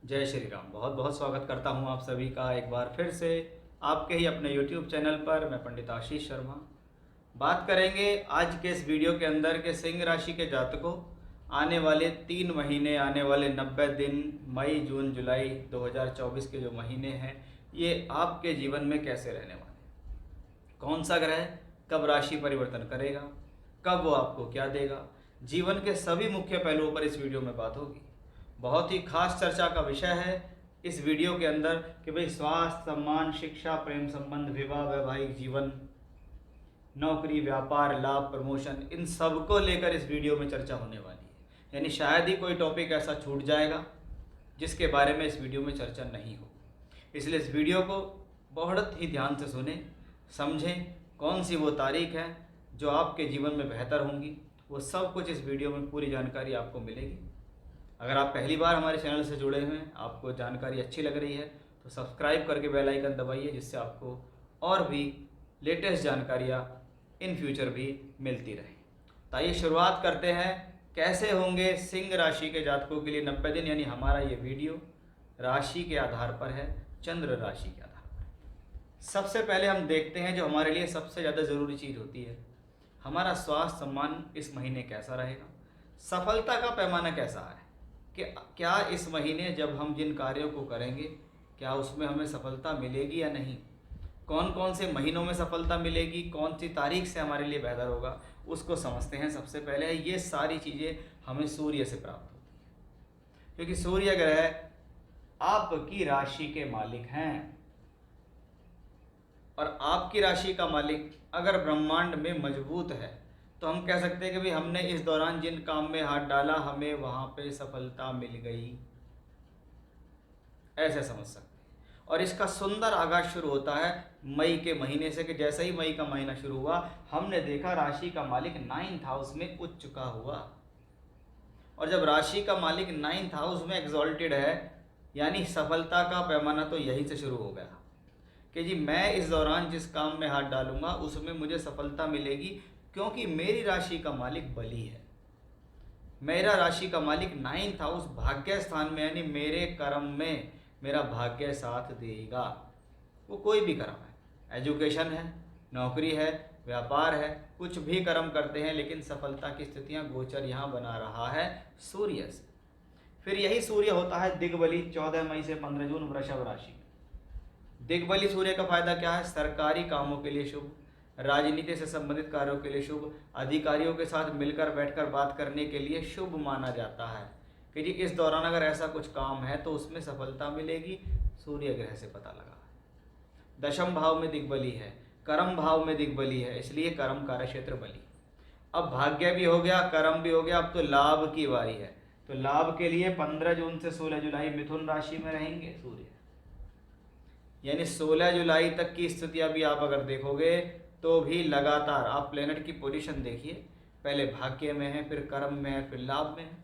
जय श्री राम। बहुत बहुत स्वागत करता हूं आप सभी का एक बार फिर से आपके ही अपने YouTube चैनल पर। मैं पंडित आशीष शर्मा। बात करेंगे आज के इस वीडियो के अंदर के सिंह राशि के जातकों आने वाले 3 महीने, आने वाले 90 दिन, मई जून जुलाई 2024 के जो महीने हैं, ये आपके जीवन में कैसे रहने वाले हैं। कौन सा ग्रह कब राशि परिवर्तन करेगा, कब वो आपको क्या देगा, जीवन के सभी मुख्य पहलुओं पर इस वीडियो में बात होगी। बहुत ही खास चर्चा का विषय है इस वीडियो के अंदर कि भाई स्वास्थ्य, सम्मान, शिक्षा, प्रेम संबंध, विवाह, वैवाहिक जीवन, नौकरी, व्यापार, लाभ, प्रमोशन, इन सब को लेकर इस वीडियो में चर्चा होने वाली है। यानी शायद ही कोई टॉपिक ऐसा छूट जाएगा जिसके बारे में इस वीडियो में चर्चा नहीं हो। इसलिए इस वीडियो को बहुत ही ध्यान से सुने, समझें कौन सी वो तारीख है जो आपके जीवन में बेहतर होंगी। वो सब कुछ इस वीडियो में पूरी जानकारी आपको मिलेगी। अगर आप पहली बार हमारे चैनल से जुड़े हुए हैं, आपको जानकारी अच्छी लग रही है, तो सब्सक्राइब करके बेल आइकन दबाइए, जिससे आपको और भी लेटेस्ट जानकारियाँ इन फ्यूचर भी मिलती रहे। तो आइए शुरुआत करते हैं। कैसे होंगे सिंह राशि के जातकों के लिए 90 दिन। यानी हमारा ये वीडियो राशि के आधार पर है, चंद्र राशि के आधार पर। सबसे पहले हम देखते हैं जो हमारे लिए सबसे ज़्यादा ज़रूरी चीज़ होती है, हमारा स्वास्थ्य सम्मान इस महीने कैसा रहेगा, सफलता का पैमाना कैसा है, कि क्या इस महीने जब हम जिन कार्यों को करेंगे क्या उसमें हमें सफलता मिलेगी या नहीं, कौन कौन से महीनों में सफलता मिलेगी, कौन सी तारीख से हमारे लिए बेहतर होगा, उसको समझते हैं। सबसे पहले ये सारी चीज़ें हमें सूर्य से प्राप्त होती हैं, क्योंकि सूर्य ग्रह आपकी राशि के मालिक हैं। और आपकी राशि का मालिक अगर ब्रह्मांड में मजबूत है तो हम कह सकते हैं कि भाई हमने इस दौरान जिन काम में हाथ डाला हमें वहाँ पे सफलता मिल गई, ऐसे समझ सकते हैं। और इसका सुंदर आगाज शुरू होता है मई के महीने से, कि जैसे ही मई का महीना शुरू हुआ हमने देखा राशि का मालिक 9th हाउस में उच्च चुका हुआ। और जब राशि का मालिक 9th हाउस में एग्जॉल्टेड है, यानी सफलता का पैमाना तो यहीं से शुरू हो गया कि जी मैं इस दौरान जिस काम में हाथ डालूंगा उसमें मुझे सफलता मिलेगी, क्योंकि मेरी राशि का मालिक बली है। मेरा राशि का मालिक 9th हाउस भाग्य स्थान में, यानी मेरे कर्म में मेरा भाग्य साथ देगा। वो कोई भी कर्म है, एजुकेशन है, नौकरी है, व्यापार है, कुछ भी कर्म करते हैं, लेकिन सफलता की स्थितियां गोचर यहाँ बना रहा है सूर्य से। फिर यही सूर्य होता है दिग्बली 14 मई से 15 जून वृषभ राशि में। दिग्बली सूर्य का फायदा क्या है? सरकारी कामों के लिए शुभ, राजनीति से संबंधित कार्यों के लिए शुभ, अधिकारियों के साथ मिलकर बैठकर बात करने के लिए शुभ माना जाता है कि जी इस दौरान अगर ऐसा कुछ काम है तो उसमें सफलता मिलेगी। सूर्य ग्रह से पता लगा है। दशम भाव में दिग्बली है, कर्म भाव में दिग्बली है, इसलिए कर्म कार्य क्षेत्र बली। अब भाग्य भी हो गया, कर्म भी हो गया, अब तो लाभ की बारी है। तो लाभ के लिए 15 जून से 16 जुलाई मिथुन राशि में रहेंगे सूर्य। यानी 16 जुलाई तक की स्थिति अभी आप अगर देखोगे तो भी लगातार आप प्लेनेट की पोजीशन देखिए, पहले भाग्य में है, फिर कर्म में है, फिर लाभ में है।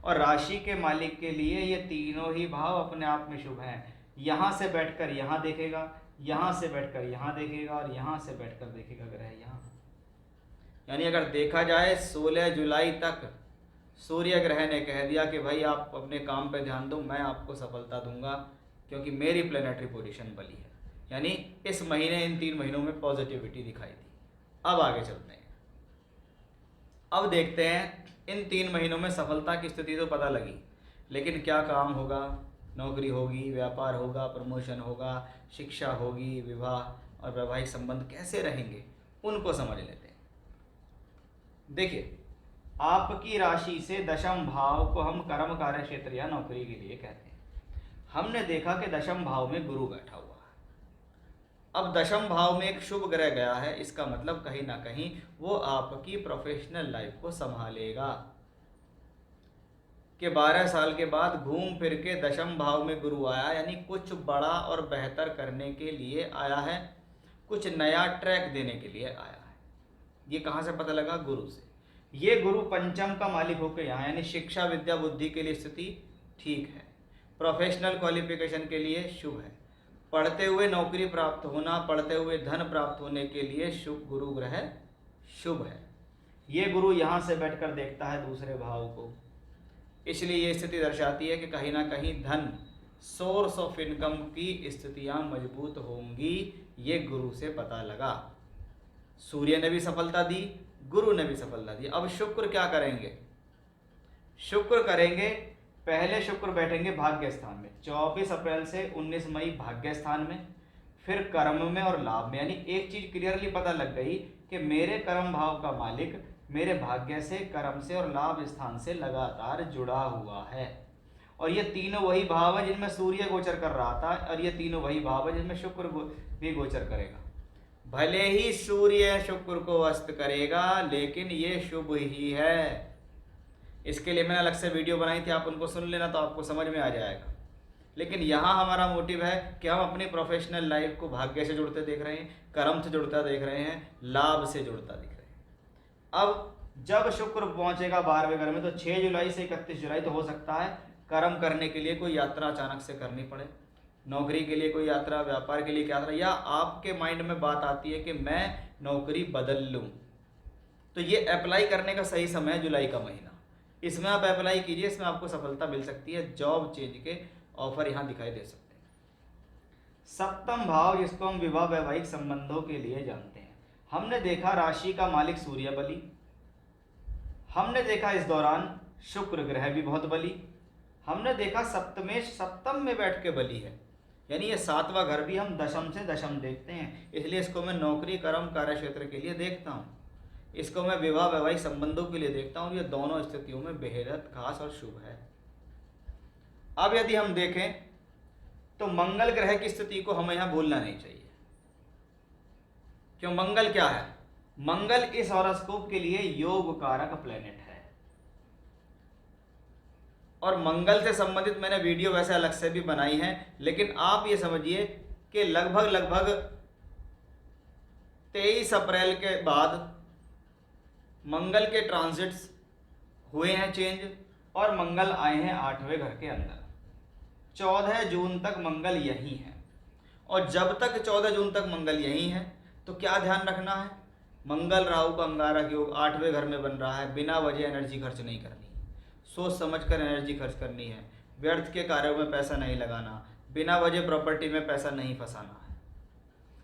और राशि के मालिक के लिए ये तीनों ही भाव अपने आप में शुभ हैं। यहाँ से बैठकर यहाँ देखेगा, यहाँ से बैठकर यहाँ देखेगा, और यहाँ से बैठकर देखेगा ग्रह यहाँ। यानी अगर देखा जाए 16 जुलाई तक सूर्य ग्रह ने कह दिया कि भाई आप अपने काम पे ध्यान दो, मैं आपको सफलता दूंगा, क्योंकि मेरी प्लेनेटरी पोजीशन बली है। यानी इस महीने, इन 3 महीनों में पॉजिटिविटी दिखाई दी। अब आगे चलते हैं। अब देखते हैं इन 3 महीनों में सफलता की स्थिति तो पता लगी, लेकिन क्या काम होगा, नौकरी होगी, व्यापार होगा, प्रमोशन होगा, शिक्षा होगी, विवाह और वैवाहिक संबंध कैसे रहेंगे, उनको समझ लेते हैं। देखिए, आपकी राशि से दशम भाव को हम कर्म कार्य क्षेत्र या नौकरी के लिए कहते हैं। हमने देखा कि दशम भाव में गुरु बैठा हुआ है। अब दशम भाव में एक शुभ ग्रह गया है, इसका मतलब कहीं ना कहीं वो आपकी प्रोफेशनल लाइफ को संभालेगा। कि 12 साल के बाद घूम फिर के दशम भाव में गुरु आया, यानी कुछ बड़ा और बेहतर करने के लिए आया है, कुछ नया ट्रैक देने के लिए आया है। ये कहाँ से पता लगा? गुरु से। ये गुरु पंचम का मालिक होकर यहाँ, यानी शिक्षा, विद्या, बुद्धि के लिए स्थिति ठीक है, प्रोफेशनल क्वालिफिकेशन के लिए शुभ है, पढ़ते हुए नौकरी प्राप्त होना, पढ़ते हुए धन प्राप्त होने के लिए शुभ गुरु ग्रह शुभ है। ये गुरु यहाँ से बैठकर देखता है दूसरे भाव को, इसलिए ये स्थिति दर्शाती है कि कहीं ना कहीं धन, सोर्स ऑफ इनकम की स्थितियां मजबूत होंगी। ये गुरु से पता लगा। सूर्य ने भी सफलता दी, गुरु ने भी सफलता दी। अब शुक्र क्या करेंगे? शुक्र करेंगे, पहले शुक्र बैठेंगे भाग्य स्थान में 24 अप्रैल से 19 मई भाग्य स्थान में, फिर कर्म में और लाभ में। यानी एक चीज क्लियरली पता लग गई कि मेरे कर्म भाव का मालिक मेरे भाग्य से, कर्म से और लाभ स्थान से लगातार जुड़ा हुआ है। और ये तीनों वही भाव है जिनमें सूर्य गोचर कर रहा था, और ये तीनों वही भाव है जिनमें शुक्र भी गोचर करेगा। भले ही सूर्य शुक्र को अस्त करेगा, लेकिन ये शुभ ही है। इसके लिए मैंने अलग से वीडियो बनाई थी, आप उनको सुन लेना तो आपको समझ में आ जाएगा। लेकिन यहाँ हमारा मोटिव है कि हम अपनी प्रोफेशनल लाइफ को भाग्य से जुड़ते देख रहे हैं, कर्म से जुड़ता देख रहे हैं, लाभ से जुड़ता दिख रहे हैं। अब जब शुक्र पहुंचेगा 12वें घर में, तो 6 जुलाई से 31 जुलाई तो हो सकता है कर्म करने के लिए कोई यात्रा अचानक से करनी पड़े, नौकरी के लिए कोई यात्रा, व्यापार के लिए यात्रा, या आपके माइंड में बात आती है कि मैं नौकरी बदल लूँ, तो ये अप्लाई करने का सही समय है जुलाई का महीना। इसमें आप अप्लाई कीजिए, इसमें आपको सफलता मिल सकती है। जॉब चेंज के ऑफर यहाँ दिखाई दे सकते हैं। सप्तम भाव, जिसको हम विवाह वैवाहिक संबंधों के लिए जानते हैं, हमने देखा राशि का मालिक सूर्य बली, हमने देखा इस दौरान शुक्र ग्रह भी बहुत बली, हमने देखा सप्तम में बैठ के बली है। यानी ये 7वां घर भी हम दशम से दशम देखते हैं, इसलिए इसको मैं नौकरी, कर्म, कार्य क्षेत्र के लिए देखता हूँ, इसको मैं विवाह वैवाहिक संबंधों के लिए देखता हूँ। ये दोनों स्थितियों में बेहद खास और शुभ है। अब यदि हम देखें तो मंगल ग्रह की स्थिति को हमें यहाँ भूलना नहीं चाहिए। क्यों? मंगल क्या है? मंगल इस हॉरोस्कोप के लिए योग कारक प्लेनेट है, और मंगल से संबंधित मैंने वीडियो वैसे अलग से भी बनाई है, लेकिन आप ये समझिए कि लगभग 23 अप्रैल के बाद मंगल के ट्रांजिट्स हुए हैं चेंज, और मंगल आए हैं 8वें घर के अंदर। 14 जून तक मंगल यही है, और जब तक 14 जून तक मंगल यही है तो क्या ध्यान रखना है? मंगल राहु का अंगारक योग 8वें घर में बन रहा है। बिना वजह एनर्जी खर्च नहीं करनी, सोच समझकर एनर्जी खर्च करनी है। व्यर्थ के कार्यों में पैसा नहीं लगाना, बिना वजह प्रॉपर्टी में पैसा नहीं फंसाना है,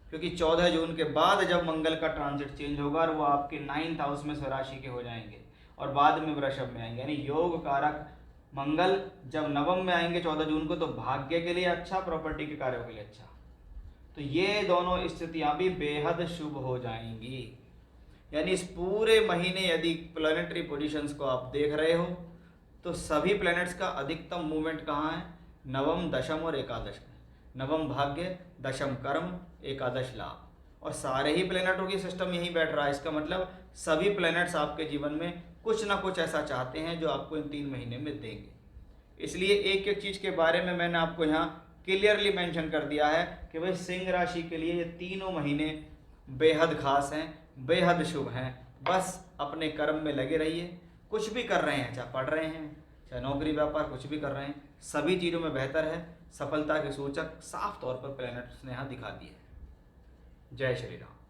क्योंकि 14 जून के बाद जब मंगल का ट्रांजिट चेंज होगा और वो आपके 9th हाउस में स्वराशि के हो जाएंगे और बाद में वृषभ में आएंगे। यानी योग कारक मंगल जब नवम में आएंगे 14 जून को, तो भाग्य के लिए अच्छा, प्रॉपर्टी के कार्यों के लिए अच्छा। तो ये दोनों स्थितियां भी बेहद शुभ हो जाएंगी। यानी इस पूरे महीने यदि प्लैनेटरी पोजीशंस को आप देख रहे हो, तो सभी प्लैनेट्स का अधिकतम मूवमेंट कहाँ है? नवम, दशम और एकादश में। नवम भाग्य, दशम कर्म, एकादश लाभ, और सारे ही प्लैनेटों की सिस्टम यहीं बैठ रहा है। इसका मतलब सभी प्लैनेट्स आपके जीवन में कुछ ना कुछ ऐसा चाहते हैं जो आपको इन 3 महीने में देंगे। इसलिए एक एक चीज़ के बारे में मैंने आपको यहाँ क्लियरली मेंशन कर दिया है कि भाई सिंह राशि के लिए ये तीनों महीने बेहद खास हैं, बेहद शुभ हैं। बस अपने कर्म में लगे रहिए। कुछ भी कर रहे हैं, चाहे पढ़ रहे हैं, चाहे नौकरी व्यापार, कुछ भी कर रहे हैं, सभी चीज़ों में बेहतर है। सफलता के सूचक साफ तौर पर प्लैनेट्स ने यहाँ दिखा दिए हैं। जय श्री राम।